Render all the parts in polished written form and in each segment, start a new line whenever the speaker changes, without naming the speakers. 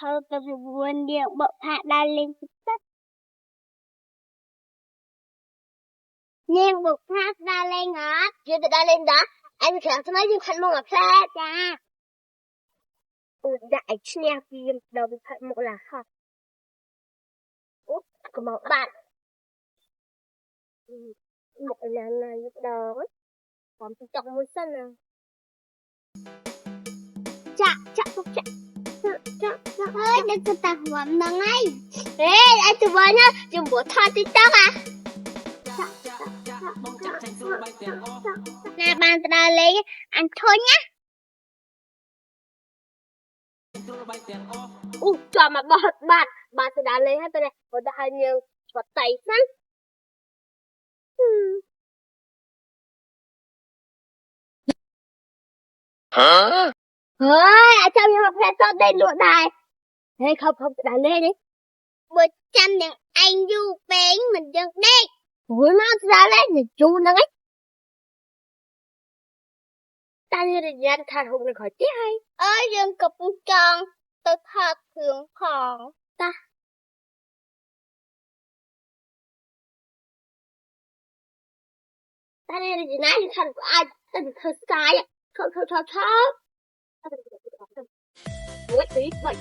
Thôi tôi buồn điều bộ hạ đa lên tất. Nhưng bộ hạ đa lên hả?
Chưa tự đa lên đó. Anh sẽ cho mấy viên khăn mông ngọc xa.
Dạ.
Đại nha viên đầu bị khăn mông là hả? Ủa, có một bạn. Một lần này đó. Còn trong một sân nào.
Chạ. Ơi, đừng cho ta huộm nâng ấy.
Ê, anh chụp với nhá. Chụp bố thoa TikTok à?
Nè, bạn ta lấy anh thôi nhá.
Cho mà bạn sẽ đá lên hết đây này. Có đã hai nhiều. Có tay sẵn.
Hả?
Ơi, anh cho mình một phe tốt đây luôn này. Thế không, đá lên đi.
100 những anh du bến mình được đi.
Ui má ra lên thì chú nó ấy. Ta như là nhà thà hụt này khỏi tiếc hay.
Ơi, đừng cục tròn. Tôi thật thường khỏng.
Ta. Ta như là gì nãy thì thành của ai. Ta được thật sai á. Thôi. Muối tí bậy.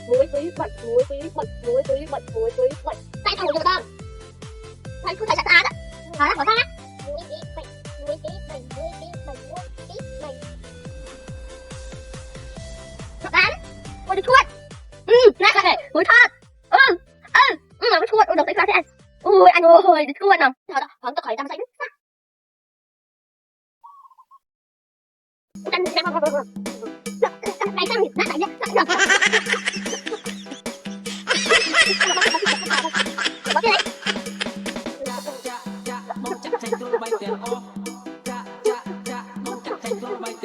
Tại thằng cho tao. Tại không phải là ta đó. Hả, hỏi ta đó.
Muối tí bậy.
Thật đánh. Ôi, được chuột. Nát ra này. Muối thơm. Mà cái chuột. Ôi, đừng thấy ra thế anh. Ui, anh ơi, được chuột nào. Thôi đó, hỏi tôi khỏi đâm sánh. Đánh.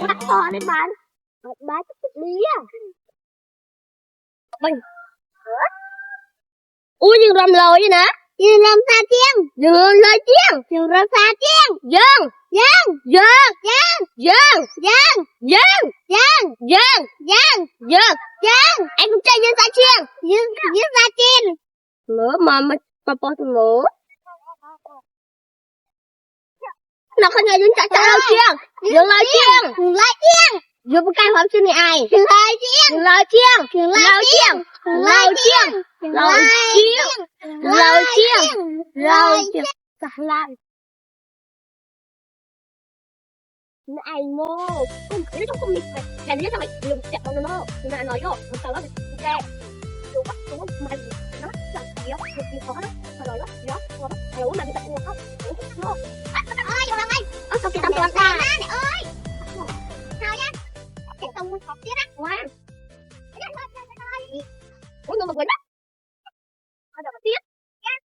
Bắt to lên bán. Bán lý à. Mình. Ui, dừng rầm lồi vậy nè.
Dương lâm pha chiên.
Dừng lồi chiên.
Dương lâm pha chiên.
Dừng. Em cũng chơi dương pha chiên.
Dương pha chiên.
Lửa mà bớt lửa. Nó không nghe dương chạy lồi chiên. Dừng lồi chiên. Dừng một cái hộp xin này ai.
Dương lôi chiên.
Sạc lại. Nó anh mô. Không cái nó không mịt này. Cái này nó mày dùng chẹt vào nó. Nhưng mà nói vô, nó sau đó thì kè. Dù bắt xuống mày nó chẳng gì không. Được gì khó đó. Sau đó đó. Ủa mà bị tận không? Ủa
Ơi, vô anh.
không kìa tầm toàn ta.
Ơi. Sao nhá? Cái tông một tiết á.
Wow. Ủa nhưng mà quên đó. Anh đợi một tiết.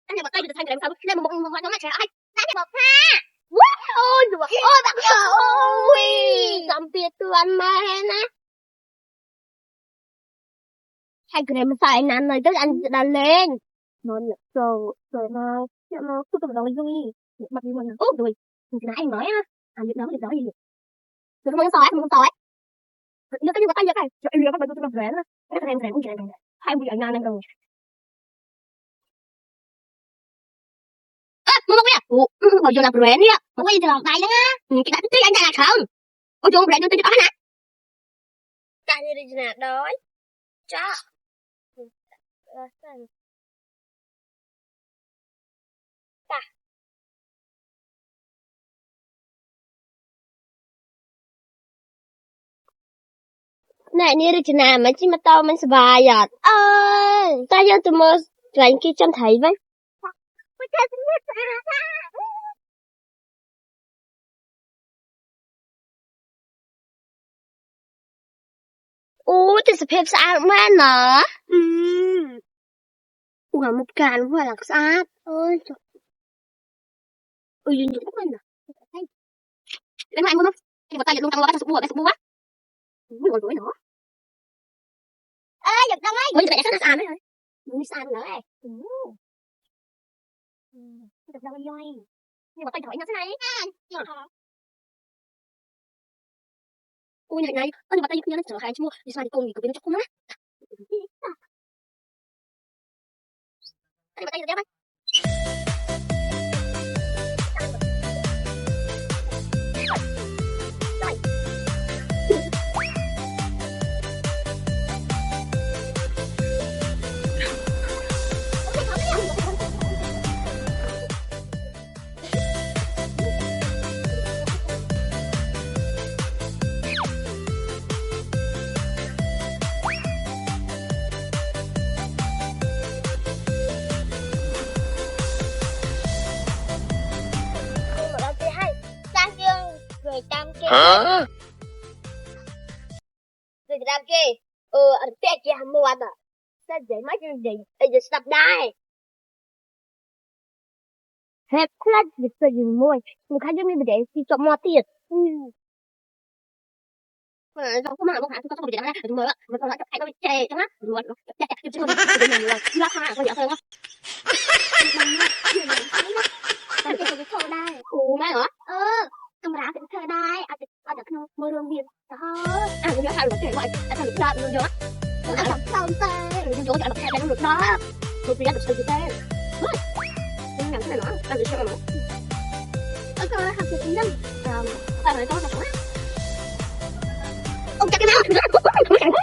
Anh nhờ một tay bị thay cái sao? Lên một nó lại trẻ ai.
Đánh cho bột ha.
Ôi đùa. Ôi bạn ơi. Dòng tiết tuần mà nè. Hai cái này mình phải nằm rồi tức anh đã lên. Nó nhập rồi mà nó cứ tự động lên vui. Mặt gì mà ốp rồi. Thì nãy anh nói á. Việc đó gì. Rồi không sỏi. Nó cái như tay vậy này. Rồi em bắt đầu tôi rẽ nó. Cái thằng em cũng chạy này. Hai buổi anh ăn rồi. Mau kìa. Bao giờ làm rẽ đi á.
Ủa gì được tay đó á.
Cái đã tí anh ra là không. Ôi trời rẽ đưa tôi cho đó nè.
Tại như đi nè đói. Chó.
Nè như đi nè mà chỉ mà tao mình sbài à.
Ơi.
Ta giờ tụi mơ rảnh kia chân thấy vậy. Ủa thì sẽ phép xa mà nè. Ủa một càn vừa là xa. Ôi trời. Ôi dừng dừng quên nè. Đến anh muốn không? Thì một tay luôn tăng lo bé sụp bùa á. Ủa rồi nữa.
Ê, giật đông ấy.
Ôi vậy là xa nữa rồi. Đi xa nữa này. Giật đông rồi. Nhưng mà tay thổi nhau thế này. Ôi này, ôi nhưng mà tay kia nó trở hai mua. Đi xa đi cùng thì có biến chắc không á. Đây mà tay được người tam kia người tam kia anh biết gì không mua à sao vậy mấy cái gì giờ sắp đây hết khát việc gì mua mình khát giống như vậy thì cho mua tiền mà không có mà không hả tôi không bị đánh ra mới mà còn lại cái nó bị chè chẳng á luôn chè chè chứ không được mình là la ha có dở hơn á cái cái thơ đây má hả không ra cái thơ đây ở được mưa rương việt đó cái sao được cái vậy sao được ra luôn đó nó không tê rồi chỗ chạy nó được đó tôi chỉ được sự tê nhưng nhận cái nữa làm gì sao nữa có học được tiếng ba người có sao ông chắc cái nào